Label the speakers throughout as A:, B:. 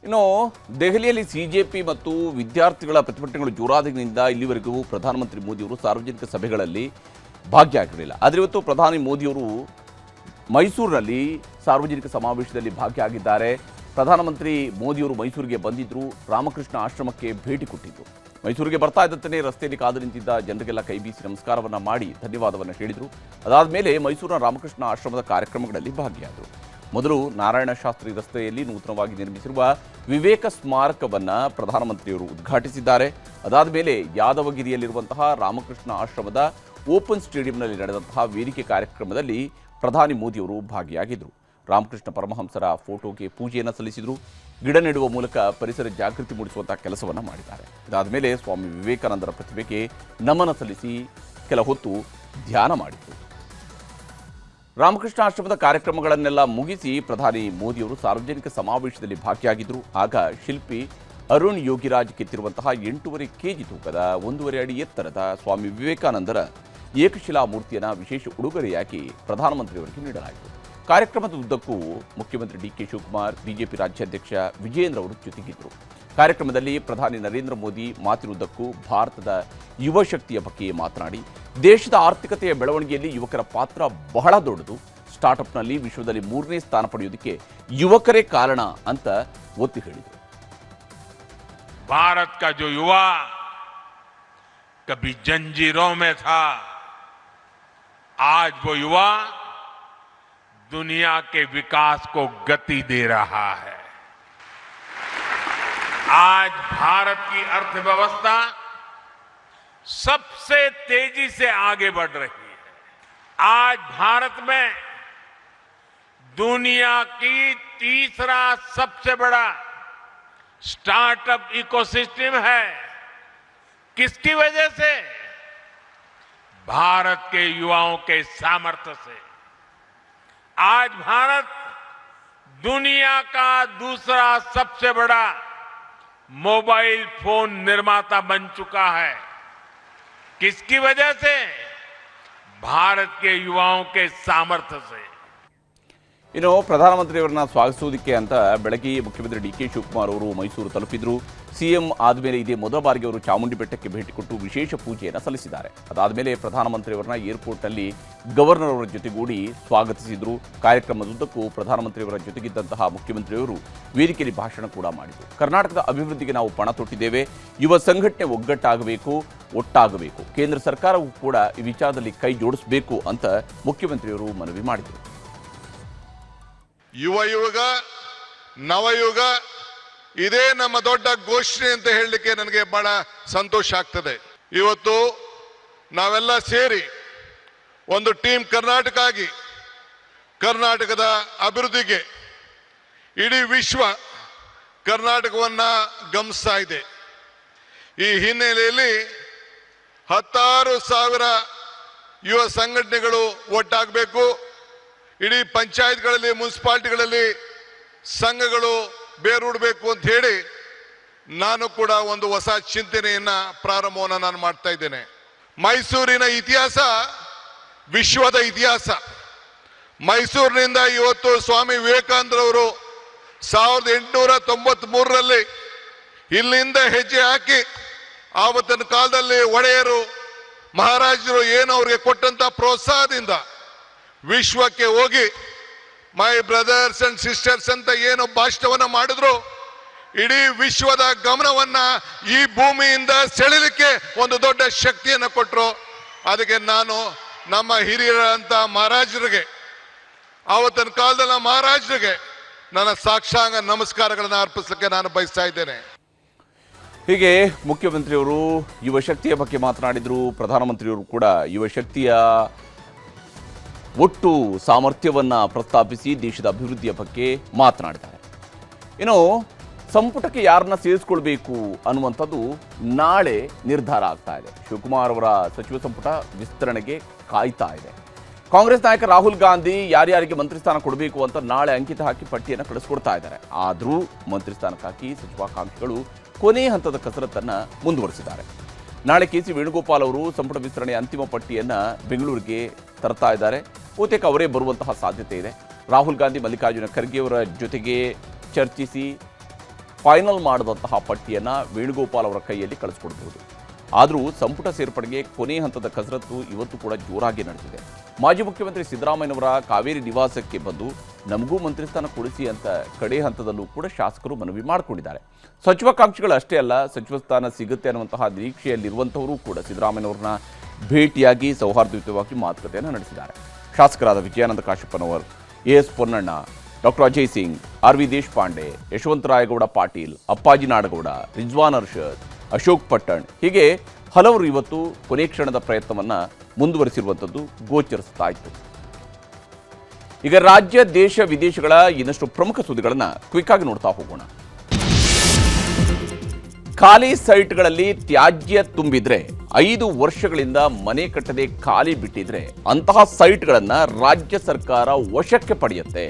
A: ಇನ್ನು ದೆಹಲಿಯಲ್ಲಿ ಸಿಜೆಪಿ ಮತ್ತು ವಿದ್ಯಾರ್ಥಿಗಳ ಪ್ರತಿಭಟನೆಗಳು ಜೋರಾದಾಗಿನಿಂದ ಇಲ್ಲಿವರೆಗೂ ಪ್ರಧಾನಮಂತ್ರಿ ಮೋದಿಯವರು ಸಾರ್ವಜನಿಕ ಸಭೆಗಳಲ್ಲಿ ಭಾಗಿಯಾಗಿರಲಿಲ್ಲ. ಆದರೆ ಇವತ್ತು ಪ್ರಧಾನಿ ಮೋದಿಯವರು ಮೈಸೂರಿನಲ್ಲಿ ಸಾರ್ವಜನಿಕ ಸಮಾವೇಶದಲ್ಲಿ ಭಾಗಿಯಾಗಿದ್ದಾರೆ. ಪ್ರಧಾನಮಂತ್ರಿ ಮೋದಿಯವರು ಮೈಸೂರಿಗೆ ಬಂದಿದ್ದರು, ರಾಮಕೃಷ್ಣ ಆಶ್ರಮಕ್ಕೆ ಭೇಟಿ ಕೊಟ್ಟಿದ್ದರು. ಮೈಸೂರಿಗೆ ಬರ್ತಾ ಇದ್ದಂತೆ ರಸ್ತೆಯಲ್ಲಿ ಕಾದು ನಿಂತಿದ್ದ ಜನರಿಗೆಲ್ಲ ಕೈ ಬೀಸಿ ನಮಸ್ಕಾರವನ್ನು ಮಾಡಿ ಧನ್ಯವಾದವನ್ನು ಹೇಳಿದರು. ಅದಾದ ಮೇಲೆ ಮೈಸೂರಿನ ರಾಮಕೃಷ್ಣ ಆಶ್ರಮದ ಕಾರ್ಯಕ್ರಮಗಳಲ್ಲಿ ಭಾಗಿಯಾದರು. ಮೊದಲು ನಾರಾಯಣ ಶಾಸ್ತ್ರಿ ರಸ್ತೆಯಲ್ಲಿ ನೂತನವಾಗಿ ನಿರ್ಮಿಸಿರುವ ವಿವೇಕ ಸ್ಮಾರಕವನ್ನು ಪ್ರಧಾನಮಂತ್ರಿಯವರು ಉದ್ಘಾಟಿಸಿದ್ದಾರೆ. ಅದಾದ ಮೇಲೆ ಯಾದವಗಿರಿಯಲ್ಲಿರುವಂತಹ ರಾಮಕೃಷ್ಣ ಆಶ್ರಮದ ಓಪನ್ ಸ್ಟೇಡಿಯಂನಲ್ಲಿ ನಡೆದಂತಹ ವೇದಿಕೆ ಕಾರ್ಯಕ್ರಮದಲ್ಲಿ ಪ್ರಧಾನಿ ಮೋದಿಯವರು ಭಾಗಿಯಾಗಿದ್ದರು. ರಾಮಕೃಷ್ಣ ಪರಮಹಂಸರ ಫೋಟೋಗೆ ಪೂಜೆಯನ್ನು ಸಲ್ಲಿಸಿದರು. ಗಿಡ ನೆಡುವ ಮೂಲಕ ಪರಿಸರ ಜಾಗೃತಿ ಮೂಡಿಸುವಂತಹ ಕೆಲಸವನ್ನು ಮಾಡಿದ್ದಾರೆ. ಇದಾದ ಮೇಲೆ ಸ್ವಾಮಿ ವಿವೇಕಾನಂದರ ಪ್ರತಿಭೆಗೆ ನಮನ ಸಲ್ಲಿಸಿ ಕೆಲ ಹೊತ್ತು ಧ್ಯಾನ ಮಾಡಿದರು. ರಾಮಕೃಷ್ಣ ಆಶ್ರಮದ ಕಾರ್ಯಕ್ರಮಗಳನ್ನೆಲ್ಲ ಮುಗಿಸಿ ಪ್ರಧಾನಿ ಮೋದಿಯವರು ಸಾರ್ವಜನಿಕ ಸಮಾವೇಶದಲ್ಲಿ ಭಾಗಿಯಾಗಿದ್ದರು. ಆಗ ಶಿಲ್ಪಿ ಅರುಣ್ ಯೋಗಿರಾಜ್ ಕೆತ್ತಿರುವಂತಹ 8.5 kg ತೂಕದ 1.5 ಅಡಿ ಎತ್ತರದ ಸ್ವಾಮಿ ವಿವೇಕಾನಂದರ ಏಕಶಿಲಾ ಮೂರ್ತಿಯನ್ನು ವಿಶೇಷ ಉಡುಗೊರೆಯಾಗಿ ಪ್ರಧಾನಮಂತ್ರಿಯವರಿಗೆ ನೀಡಲಾಯಿತು. ಕಾರ್ಯಕ್ರಮದ ಉದ್ದಕ್ಕೂ ಮುಖ್ಯಮಂತ್ರಿ ಡಿ.ಕೆ. ಶಿವಕುಮಾರ್, ಬಿಜೆಪಿ ರಾಜ್ಯಾಧ್ಯಕ್ಷ ವಿಜಯೇಂದ್ರ ಅವರು ಜೊತೆಗಿದ್ದರು. ಕಾರ್ಯಕ್ರಮದಲ್ಲಿ ಪ್ರಧಾನಿ ನರೇಂದ್ರ ಮೋದಿ ಮಾತಿನುದ್ದಕ್ಕೂ ಭಾರತದ ಯುವ ಶಕ್ತಿಯ ಬಗ್ಗೆ ಮಾತನಾಡಿ, ದೇಶದ ಆರ್ಥಿಕತೆಯ ಬೆಳವಣಿಗೆಯಲ್ಲಿ ಯುವಕರ ಪಾತ್ರ ಬಹಳ ದೊಡ್ಡದು, ಸ್ಟಾರ್ಟ್ಅಪ್ನಲ್ಲಿ ವಿಶ್ವದಲ್ಲಿ 3ನೇ ಸ್ಥಾನ ಪಡೆಯುವುದಕ್ಕೆ ಯುವಕರೇ ಕಾರಣ ಅಂತ ಒತ್ತಿ ಹೇಳಿದರು.
B: भारत का जो युवा कभी जंजीरों में था, आज वो युवा दुनिया के विकास को गति दे रहा है. आज भारत की अर्थव्यवस्था सबसे तेजी से आगे बढ़ रही है. आज भारत में दुनिया की तीसरा सबसे बड़ा स्टार्टअप इकोसिस्टम है. किसकी वजह से? भारत के युवाओं के सामर्थ्य से. आज भारत दुनिया का दूसरा सबसे बड़ा मोबाइल फोन निर्माता बन चुका है. किसकी वजह से? भारत के युवाओं के सामर्थ्य से.
A: ಇನ್ನು ಪ್ರಧಾನಮಂತ್ರಿಯವರನ್ನ ಸ್ವಾಗತಿಸುವುದಕ್ಕೆ ಅಂತ ಬೆಳಗ್ಗೆ ಮುಖ್ಯಮಂತ್ರಿ ಡಿ.ಕೆ. ಶಿವಕುಮಾರ್ ಅವರು ಮೈಸೂರು ತಲುಪಿದ್ರು. ಸಿಎಂ ಆದಮೇಲೆ ಇದೇ ಮೊದಲ ಬಾರಿಗೆ ಅವರು ಚಾಮುಂಡಿ ಬೆಟ್ಟಕ್ಕೆ ಭೇಟಿ ಕೊಟ್ಟು ವಿಶೇಷ ಪೂಜೆಯನ್ನು ಸಲ್ಲಿಸಿದ್ದಾರೆ. ಅದಾದ ಮೇಲೆ ಪ್ರಧಾನಮಂತ್ರಿಯವರನ್ನ ಏರ್ಪೋರ್ಟ್ನಲ್ಲಿ ಗವರ್ನರ್ ಅವರ ಜೊತೆಗೂಡಿ ಸ್ವಾಗತಿಸಿದ್ರು. ಕಾರ್ಯಕ್ರಮದುದ್ದಕ್ಕೂ ಪ್ರಧಾನಮಂತ್ರಿಯವರ ಜೊತೆಗಿದ್ದಂತಹ ಮುಖ್ಯಮಂತ್ರಿಯವರು ವೇದಿಕೆಯಲ್ಲಿ ಭಾಷಣ ಕೂಡ ಮಾಡಿದರು. ಕರ್ನಾಟಕದ ಅಭಿವೃದ್ಧಿಗೆ ನಾವು ಪಣ ತೊಟ್ಟಿದ್ದೇವೆ, ಯುವ ಸಂಘಟನೆ ಒಟ್ಟಾಗಬೇಕು, ಕೇಂದ್ರ ಸರ್ಕಾರವೂ ಕೂಡ ಈ ವಿಚಾರದಲ್ಲಿ ಕೈ ಜೋಡಿಸಬೇಕು ಅಂತ ಮುಖ್ಯಮಂತ್ರಿಯವರು ಮನವಿ ಮಾಡಿದರು.
C: ಯುವಯುಗ ನವಯುಗ ಇದೇ ನಮ್ಮ ದೊಡ್ಡ ಘೋಷಣೆ ಅಂತ ಹೇಳಲಿಕ್ಕೆ ನನಗೆ ಬಹಳ ಸಂತೋಷ ಆಗ್ತದೆ. ಇವತ್ತು ನಾವೆಲ್ಲ ಸೇರಿ ಒಂದು ಟೀಮ್ ಕರ್ನಾಟಕ ಆಗಿ ಕರ್ನಾಟಕದ ಅಭಿವೃದ್ಧಿಗೆ ಇಡೀ ವಿಶ್ವ ಕರ್ನಾಟಕವನ್ನ ಗಮನಿಸ್ತಾ ಇದೆ. ಈ ಹಿನ್ನೆಲೆಯಲ್ಲಿ 16,000 ಯುವ ಸಂಘಟನೆಗಳು ಒಟ್ಟಾಗಬೇಕು. ಇಡೀ ಪಂಚಾಯತ್ಗಳಲ್ಲಿ, ಮುನ್ಸಿಪಾಲಿಟಿಗಳಲ್ಲಿ ಸಂಘಗಳು ಬೇರೂಡಬೇಕು ಅಂತ ಹೇಳಿ ನಾನು ಕೂಡ ಒಂದು ಹೊಸ ಚಿಂತನೆಯನ್ನ ಪ್ರಾರಂಭವನ್ನು ನಾನು ಮಾಡ್ತಾ ಇದ್ದೇನೆ. ಮೈಸೂರಿನ ಇತಿಹಾಸ ವಿಶ್ವದ ಇತಿಹಾಸ. ಮೈಸೂರಿನಿಂದ ಇವತ್ತು ಸ್ವಾಮಿ ವಿವೇಕಾನಂದರವರು 1893ರಲ್ಲಿ ಇಲ್ಲಿಂದ ಹೆಜ್ಜೆ ಹಾಕಿ ಆವತ್ತಿನ ಕಾಲದಲ್ಲಿ ಒಡೆಯರು ಮಹಾರಾಜರು ಏನು ಅವ್ರಿಗೆ ಕೊಟ್ಟಂತ ಪ್ರೋತ್ಸಾಹದಿಂದ ವಿಶ್ವಕ್ಕೆ ಹೋಗಿ ಮೈ ಬ್ರದರ್ಸ್ ಅಂಡ್ ಸಿಸ್ಟರ್ಸ್ ಅಂತ ಏನು ಭಾಷಣವನ್ನ ಮಾಡಿದ್ರು, ಇಡೀ ವಿಶ್ವದ ಗಮನವನ್ನ ಈ ಭೂಮಿಯಿಂದ ಸೆಳೆಯಲಿಕ್ಕೆ ಒಂದು ದೊಡ್ಡ ಶಕ್ತಿಯನ್ನು ಕೊಟ್ಟರು. ಅದಕ್ಕೆ ನಾನು ನಮ್ಮ ಹಿರಿಯರಂತ ಮಹಾರಾಜರಿಗೆ, ಆವತ್ತಿನ ಕಾಲದ ಮಹಾರಾಜರಿಗೆ ನನ್ನ ಸಾಕ್ಷಾಂಗ ನಮಸ್ಕಾರಗಳನ್ನು ಅರ್ಪಿಸಲಿಕ್ಕೆ ನಾನು ಬಯಸ್ತಾ ಇದ್ದೇನೆ.
A: ಹೀಗೆ ಮುಖ್ಯಮಂತ್ರಿಯವರು ಯುವ ಶಕ್ತಿಯ ಬಗ್ಗೆ ಮಾತನಾಡಿದರು. ಪ್ರಧಾನಮಂತ್ರಿಯವರು ಕೂಡ ಯುವ ಶಕ್ತಿಯ ಒಟ್ಟು ಸಾಮರ್ಥ್ಯವನ್ನು ಪ್ರಸ್ತಾಪಿಸಿ ದೇಶದ ಅಭಿವೃದ್ಧಿಯ ಬಗ್ಗೆ ಮಾತನಾಡಿದ್ದಾರೆ. ಇನ್ನು ಸಂಪುಟಕ್ಕೆ ಯಾರನ್ನ ಸೇರಿಸ್ಕೊಳ್ಬೇಕು ಅನ್ನುವಂಥದ್ದು ನಾಳೆ ನಿರ್ಧಾರ ಆಗ್ತಾ ಇದೆ. ಶಿವಕುಮಾರ್ ಅವರ ಸಚಿವ ಸಂಪುಟ ವಿಸ್ತರಣೆಗೆ ಕಾಯ್ತಾ ಇದೆ. ಕಾಂಗ್ರೆಸ್ ನಾಯಕ ರಾಹುಲ್ ಗಾಂಧಿ ಯಾರ್ಯಾರಿಗೆ ಮಂತ್ರಿ ಸ್ಥಾನ ಕೊಡಬೇಕು ಅಂತ ನಾಳೆ ಅಂಕಿತ ಹಾಕಿ ಪಟ್ಟಿಯನ್ನು ಕಳಿಸ್ಕೊಡ್ತಾ ಇದ್ದಾರೆ. ಆದರೂ ಮಂತ್ರಿ ಸ್ಥಾನಕ್ಕಾಗಿ ಸಚಿವಾಕಾಂಕ್ಷಿಗಳು ಕೊನೆ ಹಂತದ ಕಸರತ್ತನ್ನು ಮುಂದುವರಿಸಿದ್ದಾರೆ. ನಾಳೆ ಕೆ.ಸಿ. ವೇಣುಗೋಪಾಲ್ ಅವರು ಸಂಪುಟ ವಿಸ್ತರಣೆಯ ಅಂತಿಮ ಪಟ್ಟಿಯನ್ನು ಬೆಂಗಳೂರಿಗೆ ತರ್ತಾ ಇದ್ದಾರೆ. ಬಹುತೇಕ ಅವರೇ ಬರುವಂತಹ ಸಾಧ್ಯತೆ ಇದೆ. ರಾಹುಲ್ ಗಾಂಧಿ ಮಲ್ಲಿಕಾರ್ಜುನ ಖರ್ಗೆ ಅವರ ಜೊತೆಗೆ ಚರ್ಚಿಸಿ ಫೈನಲ್ ಮಾಡಿದಂತಹ ಪಟ್ಟಿಯನ್ನು ವೇಣುಗೋಪಾಲ್ ಅವರ ಕೈಯಲ್ಲಿ ಕಳಿಸ್ಕೊಡ್ಬೋದು. ಆದರೂ ಸಂಪುಟ ಸೇರ್ಪಡೆಗೆ ಕೊನೆ ಹಂತದ ಕಸರತ್ತು ಇವತ್ತು ಕೂಡ ಜೋರಾಗಿ ನಡೆದಿದೆ. ಮಾಜಿ ಮುಖ್ಯಮಂತ್ರಿ ಸಿದ್ದರಾಮಯ್ಯನವರ ಕಾವೇರಿ ನಿವಾಸಕ್ಕೆ ಬಂದು ನಮಗೂ ಮಂತ್ರಿ ಸ್ಥಾನ ಕೊಡಿಸಿ ಅಂತ ಕಡೆ ಹಂತದಲ್ಲೂ ಕೂಡ ಶಾಸಕರು ಮನವಿ ಮಾಡಿಕೊಂಡಿದ್ದಾರೆ. ಸಚಿವಾಕಾಂಕ್ಷಿಗಳು ಅಷ್ಟೇ ಅಲ್ಲ, ಸಚಿವ ಸ್ಥಾನ ಸಿಗುತ್ತೆ ಅನ್ನುವಂತಹ ನಿರೀಕ್ಷೆಯಲ್ಲಿರುವಂಥವರು ಕೂಡ ಸಿದ್ದರಾಮಯ್ಯನವ್ರನ್ನ ಭೇಟಿಯಾಗಿ ಸೌಹಾರ್ದಯುತವಾಗಿ ಮಾತುಕತೆಯನ್ನು ನಡೆಸಿದ್ದಾರೆ. ಶಾಸಕರಾದ Vijayananda Kashappanavar, S Ponnanna, doctor Ajay Singh, R V Deshpande, Yashavantarayagouda Patil, Appaji Nadagouda, Rizwan Arshad, Ashok Pattan ಹೀಗೆ ಹಲವರು ಇವತ್ತು ಕೊನೆ ಕ್ಷಣದ ಪ್ರಯತ್ನವನ್ನು ಮುಂದುವರಿಸಿರುವಂಥದ್ದು ಗೋಚರಿಸ್ತಾ ಇತ್ತು. ಈಗ ರಾಜ್ಯ, ದೇಶ, ವಿದೇಶಗಳ ಇನ್ನಷ್ಟು ಪ್ರಮುಖ ಸುದ್ದಿಗಳನ್ನು ಕ್ವಿಕ್ ಆಗಿ ನೋಡ್ತಾ ಹೋಗೋಣ. ಖಾಲಿ ಸೈಟ್ಗಳಲ್ಲಿ ತ್ಯಾಜ್ಯ ತುಂಬಿದ್ರೆ 5 ವರ್ಷಗಳಿಂದ ಮನೆ ಕಟ್ಟದೆ ಖಾಲಿ ಬಿಟ್ಟಿದ್ರೆ ಅಂತಹ ಸೈಟ್ಗಳನ್ನು ರಾಜ್ಯ ಸರ್ಕಾರ ವಶಕ್ಕೆ ಪಡೆಯುತ್ತೆ.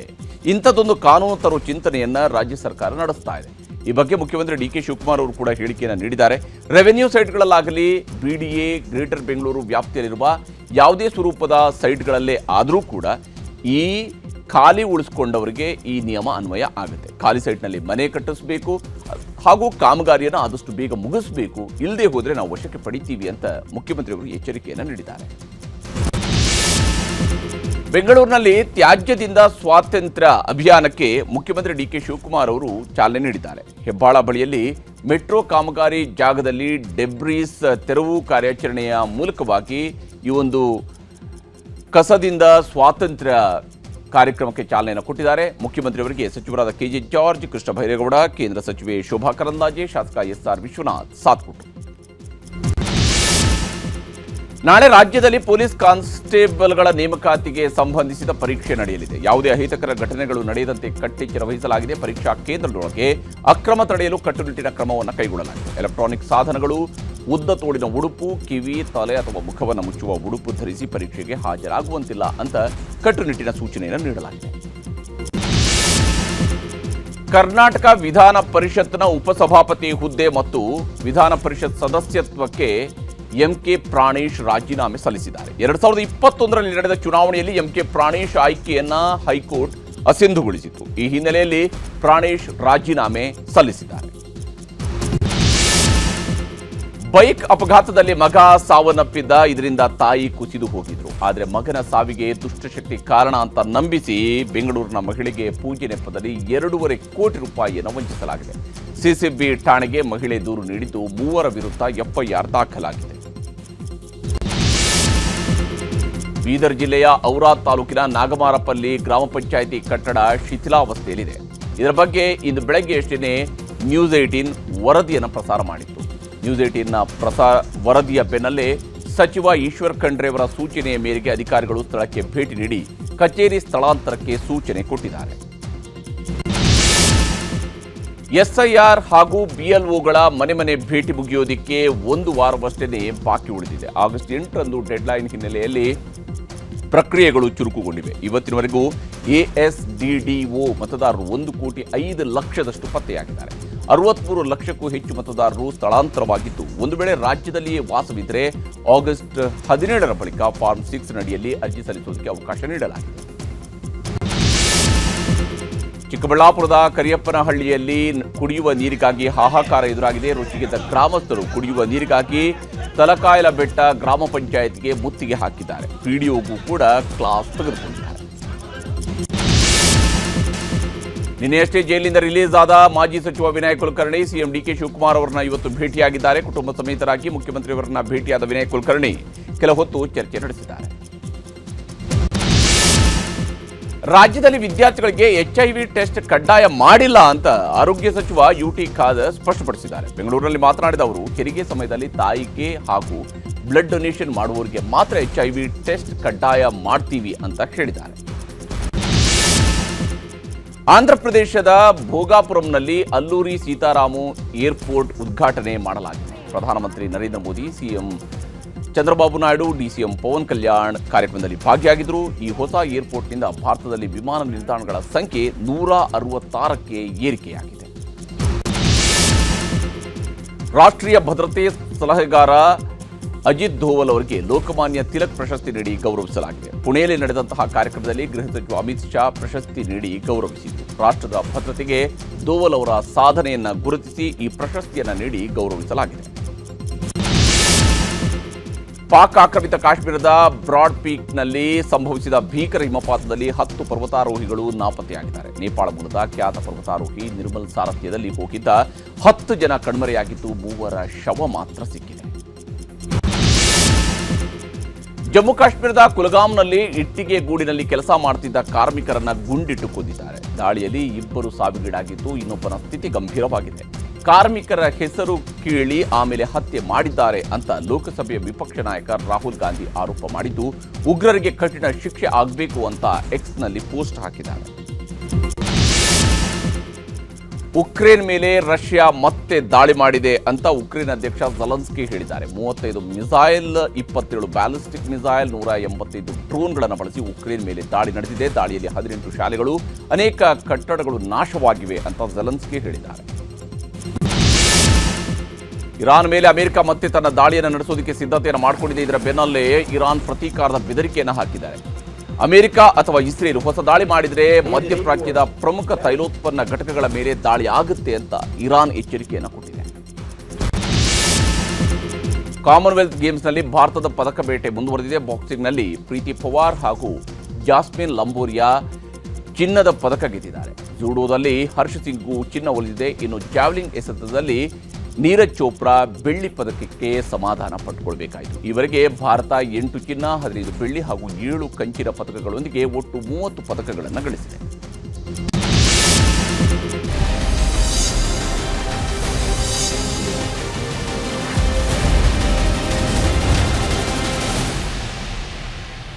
A: ಇಂಥದ್ದೊಂದು ಕಾನೂನು ತರೋ ಚಿಂತನೆಯನ್ನ ರಾಜ್ಯ ಸರ್ಕಾರ ನಡೆಸ್ತಾ ಇದೆ. ಈ ಬಗ್ಗೆ ಮುಖ್ಯಮಂತ್ರಿ ಡಿ ಕೆ ಶಿವಕುಮಾರ್ ಅವರು ಕೂಡ ಹೇಳಿಕೆಯನ್ನು ನೀಡಿದ್ದಾರೆ. ರೆವೆನ್ಯೂ ಸೈಟ್ಗಳಲ್ಲಾಗಲಿ, BDA, ಗ್ರೇಟರ್ ಬೆಂಗಳೂರು ವ್ಯಾಪ್ತಿಯಲ್ಲಿರುವ ಯಾವುದೇ ಸ್ವರೂಪದ ಸೈಟ್ಗಳಲ್ಲೇ ಆದರೂ ಕೂಡ ಈ ಖಾಲಿ ಉಳಿಸ್ಕೊಂಡವರಿಗೆ ಈ ನಿಯಮ ಅನ್ವಯ ಆಗುತ್ತೆ. ಖಾಲಿ ಸೈಟ್ನಲ್ಲಿ ಮನೆ ಕಟ್ಟಿಸಬೇಕು ಹಾಗೂ ಕಾಮಗಾರಿಯನ್ನು ಆದಷ್ಟು ಬೇಗ ಮುಗಿಸಬೇಕು, ಇಲ್ಲದೆ ಹೋದರೆ ನಾವು ವಶಕ್ಕೆ ಪಡಿತೀವಿ ಅಂತ ಮುಖ್ಯಮಂತ್ರಿಯವರು ಎಚ್ಚರಿಕೆಯನ್ನು ನೀಡಿದ್ದಾರೆ. ಬೆಂಗಳೂರಿನಲ್ಲಿ ತ್ಯಾಜ್ಯದಿಂದ ಸ್ವಾತಂತ್ರ್ಯ ಅಭಿಯಾನಕ್ಕೆ ಮುಖ್ಯಮಂತ್ರಿ ಡಿ ಕೆ ಶಿವಕುಮಾರ್ ಅವರು ಚಾಲನೆ ನೀಡಿದ್ದಾರೆ. ಹೆಬ್ಬಾಳ ಬಳಿಯಲ್ಲಿ ಮೆಟ್ರೋ ಕಾಮಗಾರಿ ಜಾಗದಲ್ಲಿ ಡೆಬ್ರೀಸ್ ತೆರವು ಕಾರ್ಯಾಚರಣೆಯ ಮೂಲಕವಾಗಿ ಈ ಒಂದು ಕಸದಿಂದ ಸ್ವಾತಂತ್ರ್ಯ ಕಾರ್ಯಕ್ರಮಕ್ಕೆ ಚಾಲನೆಯನ್ನು ಕೊಟ್ಟಿದ್ದಾರೆ. ಮುಖ್ಯಮಂತ್ರಿಯವರಿಗೆ ಸಚಿವರಾದ ಕೆಜೆ ಜಾರ್ಜ್, ಕೃಷ್ಣ ಬೈರೇಗೌಡ, ಕೇಂದ್ರ ಸಚಿವೆ ಶೋಭಾ ಕರಂದ್ಲಾಜೆ, ಶಾಸಕ SR ವಿಶ್ವನಾಥ್ ಸಾಥ್ ಕೊಟ್ಟರು. ನಾಳೆ ರಾಜ್ಯದಲ್ಲಿ ಪೊಲೀಸ್ ಕಾನ್ಸ್ಟೇಬಲ್ಗಳ ನೇಮಕಾತಿಗೆ ಸಂಬಂಧಿಸಿದ ಪರೀಕ್ಷೆ ನಡೆಯಲಿದೆ. ಯಾವುದೇ ಅಹಿತಕರ ಘಟನೆಗಳು ನಡೆಯದಂತೆ ಕಟ್ಟೆಚ್ಚರ ವಹಿಸಲಾಗಿದೆ. ಪರೀಕ್ಷಾ ಕೇಂದ್ರದೊಳಗೆ ಅಕ್ರಮ ತಡೆಯಲು ಕಟ್ಟುನಿಟ್ಟಿನ ಕ್ರಮವನ್ನು ಕೈಗೊಳ್ಳಲಾಗಿದೆ. ಎಲೆಕ್ಟ್ರಾನಿಕ್ ಸಾಧನಗಳು, ಉದ್ದ ತೋಡಿನ ಉಡುಪು, ಕಿವಿ, ತಲೆ ಅಥವಾ ಮುಖವನ್ನು ಮುಚ್ಚುವ ಉಡುಪು ಧರಿಸಿ ಪರೀಕ್ಷೆಗೆ ಹಾಜರಾಗುವಂತಿಲ್ಲ ಅಂತ ಕಟ್ಟುನಿಟ್ಟಿನ ಸೂಚನೆಯನ್ನು ನೀಡಲಾಗಿದೆ. ಕರ್ನಾಟಕ ವಿಧಾನ ಪರಿಷತ್ನ ಉಪಸಭಾಪತಿ ಹುದ್ದೆ ಮತ್ತು ವಿಧಾನ ಪರಿಷತ್ ಸದಸ್ಯತ್ವಕ್ಕೆ MK ಪ್ರಾಣೇಶ್ ರಾಜೀನಾಮೆ ಸಲ್ಲಿಸಿದ್ದಾರೆ. 2021ರಲ್ಲಿ ನಡೆದ ಚುನಾವಣೆಯಲ್ಲಿ MK ಪ್ರಾಣೇಶ್ ಆಯ್ಕೆಯನ್ನ ಹೈಕೋರ್ಟ್ ಅಸಿಂಧುಗೊಳಿಸಿತು. ಈ ಹಿನ್ನೆಲೆಯಲ್ಲಿ ಪ್ರಾಣೇಶ್ ರಾಜೀನಾಮೆ ಸಲ್ಲಿಸಿದ್ದಾರೆ. ಬೈಕ್ ಅಪಘಾತದಲ್ಲಿ ಮಗ ಸಾವನ್ನಪ್ಪಿದ್ದ. ಇದರಿಂದ ತಾಯಿ ಕುಸಿದು ಹೋಗಿದ್ರು. ಆದರೆ ಮಗನ ಸಾವಿಗೆ ದುಷ್ಟಶಕ್ತಿ ಕಾರಣ ಅಂತ ನಂಬಿಸಿ ಬೆಂಗಳೂರಿನ ಮಹಿಳೆಗೆ ಪೂಜೆ ನೆಪದಲ್ಲಿ 2.5 ಕೋಟಿ ರೂಪಾಯಿಯನ್ನು ವಂಚಿಸಲಾಗಿದೆ. ಸಿಸಿಬಿ ಠಾಣೆಗೆ ಮಹಿಳೆ ದೂರು ನೀಡಿದ್ದು 3 ವಿರುದ್ಧ FIR ದಾಖಲಾಗಿದೆ. ಬೀದರ್ ಜಿಲ್ಲೆಯ ಔರಾದ್ ತಾಲೂಕಿನ ನಾಗಮಾರಪಲ್ಲಿ ಗ್ರಾಮ ಪಂಚಾಯಿತಿ ಕಟ್ಟಡ ಶಿಥಿಲಾವಸ್ಥೆಯಲ್ಲಿದೆ. ಇದರ ಬಗ್ಗೆ ಇಂದು ಬೆಳಗ್ಗೆಯಷ್ಟೇ ನ್ಯೂಸ್ 18 ವರದಿಯನ್ನು ಪ್ರಸಾರ ಮಾಡಿತ್ತು. ನ್ಯೂಸ್ 18ನ ವರದಿಯ ಬೆನ್ನಲ್ಲೇ ಸಚಿವ ಈಶ್ವರ್ ಖಂಡ್ರೆ ಅವರ ಸೂಚನೆಯ ಮೇರೆಗೆ ಅಧಿಕಾರಿಗಳು ಸ್ಥಳಕ್ಕೆ ಭೇಟಿ ನೀಡಿ ಕಚೇರಿ ಸ್ಥಳಾಂತರಕ್ಕೆ ಸೂಚನೆ ಕೊಟ್ಟಿದ್ದಾರೆ. SIR ಹಾಗೂ BLOಗಳ ಮನೆ ಭೇಟಿ ಮುಗಿಯೋದಕ್ಕೆ 1 ವಾರವಷ್ಟೇ ಬಾಕಿ ಉಳಿದಿದೆ. ಆಗಸ್ಟ್ 8ರಂದು ಡೆಡ್ಲೈನ್ ಹಿನ್ನೆಲೆಯಲ್ಲಿ ಪ್ರಕ್ರಿಯೆಗಳು ಚುರುಕುಗೊಂಡಿವೆ. ಇವತ್ತಿನವರೆಗೂ ASDDO ಮತದಾರರು 1,05,00,000 ಪತ್ತೆಯಾಗಿದ್ದಾರೆ. 63 ಲಕ್ಷಕ್ಕೂ ಹೆಚ್ಚು ಮತದಾರರು ಸ್ಥಳಾಂತರವಾಗಿದ್ದು, ಒಂದು ವೇಳೆ ರಾಜ್ಯದಲ್ಲಿಯೇ ವಾಸವಿದ್ದರೆ ಆಗಸ್ಟ್ 17ರ ಬಳಿಕ ಫಾರ್ಮ್ 6 ನಡಿಯಲ್ಲಿ ಅರ್ಜಿ ಸಲ್ಲಿಸುವುದಕ್ಕೆ ಅವಕಾಶ ನೀಡಲಾಗಿದೆ. ಚಿಕ್ಕಬಳ್ಳಾಪುರದ ಕರಿಯಪ್ಪನಹಳ್ಳಿಯಲ್ಲಿ ಕುಡಿಯುವ ನೀರಿಗಾಗಿ ಹಾಹಾಕಾರ ಎದುರಾಗಿದೆ. ರುಚಿಗೆದ್ದ ಗ್ರಾಮಸ್ಥರು ಕುಡಿಯುವ ನೀರಿಗಾಗಿ ತಲಕಾಯಲ ಬೆಟ್ಟ ಗ್ರಾಮ ಪಂಚಾಯತ್ಗೆ ಮುತ್ತಿಗೆ ಹಾಕಿದ್ದಾರೆ. PDOಗೂ ಕೂಡ ಕ್ಲಾಸ್ ತೆಗೆದುಕೊಂಡಿದ್ದಾರೆ. ನಿನ್ನೆಯಷ್ಟೇ ಜೈಲಿನಿಂದ ರಿಲೀಸ್ ಆದ ಮಾಜಿ ಸಚಿವ Vinay Kulkarni CM D K Shivakumar ಅವರನ್ನ ಇವತ್ತು ಭೇಟಿಯಾಗಿದ್ದಾರೆ. ಕುಟುಂಬ ಸಮೇತರಾಗಿ ಮುಖ್ಯಮಂತ್ರಿಯವರನ್ನ ಭೇಟಿಯಾದ ವಿನಯ್ ಕುಲಕರ್ಣಿ ಕೆಲ ಹೊತ್ತು ಚರ್ಚೆ ನಡೆಸಿದ್ದಾರೆ. ರಾಜ್ಯದಲ್ಲಿ ವಿದ್ಯಾರ್ಥಿಗಳಿಗೆ HIV ಟೆಸ್ಟ್ ಕಡ್ಡಾಯ ಮಾಡಿಲ್ಲ ಅಂತ ಆರೋಗ್ಯ ಸಚಿವ UT ಖಾದರ್ ಸ್ಪಷ್ಟಪಡಿಸಿದ್ದಾರೆ. ಬೆಂಗಳೂರಿನಲ್ಲಿ ಮಾತನಾಡಿದ ಅವರು, ಹೆರಿಗೆ ಸಮಯದಲ್ಲಿ ತಾಯಿಗೆ ಹಾಗೂ ಬ್ಲಡ್ ಡೊನೇಷನ್ ಮಾಡುವವರಿಗೆ ಮಾತ್ರ HIV ಟೆಸ್ಟ್ ಕಡ್ಡಾಯ ಮಾಡ್ತೀವಿ ಅಂತ ಹೇಳಿದ್ದಾರೆ. ಆಂಧ್ರಪ್ರದೇಶದ ಭೋಗಾಪುರಂನಲ್ಲಿ ಅಲ್ಲೂರಿ ಸೀತಾರಾಮು ಏರ್ಪೋರ್ಟ್ ಉದ್ಘಾಟನೆ ಮಾಡಲಾಗಿದೆ. ಪ್ರಧಾನಮಂತ್ರಿ ನರೇಂದ್ರ ಮೋದಿ, ಸಿಎಂ ಚಂದ್ರಬಾಬು ನಾಯ್ಡು, DCM ಪವನ್ ಕಲ್ಯಾಣ್ ಕಾರ್ಯಕ್ರಮದಲ್ಲಿ ಭಾಗಿಯಾಗಿದ್ದರು. ಈ ಹೊಸ ಏರ್ಪೋರ್ಟ್ನಿಂದ ಭಾರತದಲ್ಲಿ ವಿಮಾನ ನಿಲ್ದಾಣಗಳ ಸಂಖ್ಯೆ 166ಕ್ಕೆ ಏರಿಕೆಯಾಗಿದೆ. ರಾಷ್ಟ್ರೀಯ ಭದ್ರತೆ ಸಲಹೆಗಾರ ಅಜಿತ್ ಧೋವಲ್ ಅವರಿಗೆ ಲೋಕಮಾನ್ಯ ತಿಲಕ್ ಪ್ರಶಸ್ತಿ ನೀಡಿ ಗೌರವಿಸಲಾಗಿದೆ. ಪುಣೆಯಲ್ಲಿ ನಡೆದಂತಹ ಕಾರ್ಯಕ್ರಮದಲ್ಲಿ ಗೃಹ ಸಚಿವ ಅಮಿತ್ ಶಾ ಪ್ರಶಸ್ತಿ ನೀಡಿ ಗೌರವಿಸಿದರು. ರಾಷ್ಟ್ರದ ಭದ್ರತೆಗೆ ದೋವಲ್ ಅವರ ಸಾಧನೆಯನ್ನ ಗುರುತಿಸಿ ಈ ಪ್ರಶಸ್ತಿಯನ್ನ ನೀಡಿ ಗೌರವಿಸಲಾಗಿದೆ. ಪಾಕ್ ಆಕ್ರಮಿತ ಕಾಶ್ಮೀರದ ಬ್ರಾಡ್ ಪೀಕ್ನಲ್ಲಿ ಸಂಭವಿಸಿದ ಭೀಕರ ಹಿಮಪಾತದಲ್ಲಿ 10 ಪರ್ವತಾರೋಹಿಗಳು ನಾಪತ್ತೆಯಾಗಿದ್ದಾರೆ. ನೇಪಾಳ ಮೂಲದ ಖ್ಯಾತ ಪರ್ವತಾರೋಹಿ ನಿರ್ಮಲ್ ಸಾರಥ್ಯದಲ್ಲಿ ಹೋಗಿದ್ದ 10 ಜನ ಕಣ್ಮರೆಯಾಗಿದ್ದು 3 ಶವ ಮಾತ್ರ ಸಿಕ್ಕಿದೆ. ಜಮ್ಮು ಕಾಶ್ಮೀರದ ಕುಲಗಾಂನಲ್ಲಿ ಇಟ್ಟಿಗೆ ಗೂಡಿನಲ್ಲಿ ಕೆಲಸ ಮಾಡುತ್ತಿದ್ದ ಕಾರ್ಮಿಕರನ್ನ ಗುಂಡಿಟ್ಟು ಕೊಂದಿದ್ದಾರೆ. ದಾಳಿಯಲ್ಲಿ 2 ಸಾವಿಗೀಡಾಗಿದ್ದು ಇನ್ನೊಬ್ಬನ ಸ್ಥಿತಿ ಗಂಭೀರವಾಗಿದೆ. ಕಾರ್ಮಿಕರ ಹೆಸರು ಕೇಳಿ ಆಮೇಲೆ ಹತ್ಯೆ ಮಾಡಿದ್ದಾರೆ ಅಂತ ಲೋಕಸಭೆಯ ವಿಪಕ್ಷ ನಾಯಕ ರಾಹುಲ್ ಗಾಂಧಿ ಆರೋಪ ಮಾಡಿದ್ದು, ಉಗ್ರರಿಗೆ ಕಠಿಣ ಶಿಕ್ಷೆ ಆಗಬೇಕು ಅಂತ ಎಕ್ಸ್ನಲ್ಲಿ ಪೋಸ್ಟ್ ಹಾಕಿದ್ದಾರೆ. ಉಕ್ರೇನ್ ಮೇಲೆ ರಷ್ಯಾ ಮತ್ತೆ ದಾಳಿ ಮಾಡಿದೆ ಅಂತ ಉಕ್ರೇನ್ ಅಧ್ಯಕ್ಷ ಝೆಲೆನ್ಸ್ಕಿ ಹೇಳಿದ್ದಾರೆ. 35 ಮಿಸೈಲ್, 27 ಬ್ಯಾಲಿಸ್ಟಿಕ್ ಮಿಸೈಲ್, 185 ಡ್ರೋನ್ಗಳನ್ನು ಬಳಸಿ ಉಕ್ರೇನ್ ಮೇಲೆ ದಾಳಿ ನಡೆದಿದೆ. ದಾಳಿಯಲ್ಲಿ 18 ಶಾಲೆಗಳು, ಅನೇಕ ಕಟ್ಟಡಗಳು ನಾಶವಾಗಿವೆ ಅಂತ ಝೆಲೆನ್ಸ್ಕಿ ಹೇಳಿದ್ದಾರೆ. ಇರಾನ್ ಮೇಲೆ ಅಮೆರಿಕ ಮತ್ತೆ ತನ್ನ ದಾಳಿಯನ್ನು ನಡೆಸೋದಕ್ಕೆ ಸಿದ್ಧತೆಯನ್ನು ಮಾಡಿಕೊಂಡಿದೆ. ಇದರ ಬೆನ್ನಲ್ಲೇ ಇರಾನ್ ಪ್ರತೀಕಾರದ ಬೆದರಿಕೆಯನ್ನು ಹಾಕಿದ್ದಾರೆ. ಅಮೆರಿಕ ಅಥವಾ ಇಸ್ರೇಲ್ ಹೊಸ ದಾಳಿ ಮಾಡಿದರೆ ಮಧ್ಯಪ್ರಾಚ್ಯದ ಪ್ರಮುಖ ತೈಲೋತ್ಪನ್ನ ಘಟಕಗಳ ಮೇಲೆ ದಾಳಿ ಆಗುತ್ತೆ ಅಂತ ಇರಾನ್ ಎಚ್ಚರಿಕೆಯನ್ನು ಕೊಟ್ಟಿದೆ. ಕಾಮನ್ವೆಲ್ತ್ ಗೇಮ್ಸ್ನಲ್ಲಿ ಭಾರತದ ಪದಕ ಬೇಟೆ ಮುಂದುವರೆದಿದೆ. ಬಾಕ್ಸಿಂಗ್ನಲ್ಲಿ ಪ್ರೀತಿ ಪವಾರ್ ಹಾಗೂ ಜಾಸ್ಮಿನ್ ಲಂಬೋರಿಯಾ ಚಿನ್ನದ ಪದಕ ಗೆದ್ದಿದ್ದಾರೆ. ಜೂಡೋದಲ್ಲಿ ಹರ್ಷ್ ಸಿಂಗ್ಗೂ ಚಿನ್ನ ಒಲಿದಿದೆ. ಇನ್ನು ಜಾವ್ಲಿಂಗ್ ಎಸೆತದಲ್ಲಿ ನೀರಜ್ ಚೋಪ್ರಾ ಬೆಳ್ಳಿ ಪದಕಕ್ಕೆ ಸಮಾಧಾನ ಪಟ್ಟುಕೊಳ್ಬೇಕಾಯಿತು. ಈವರೆಗೆ ಭಾರತ 8 ಚಿನ್ನ, 15 ಬೆಳ್ಳಿ ಹಾಗೂ 7 ಕಂಚಿನ ಪದಕಗಳೊಂದಿಗೆ ಒಟ್ಟು 30 ಪದಕಗಳನ್ನು ಗಳಿಸಿದೆ.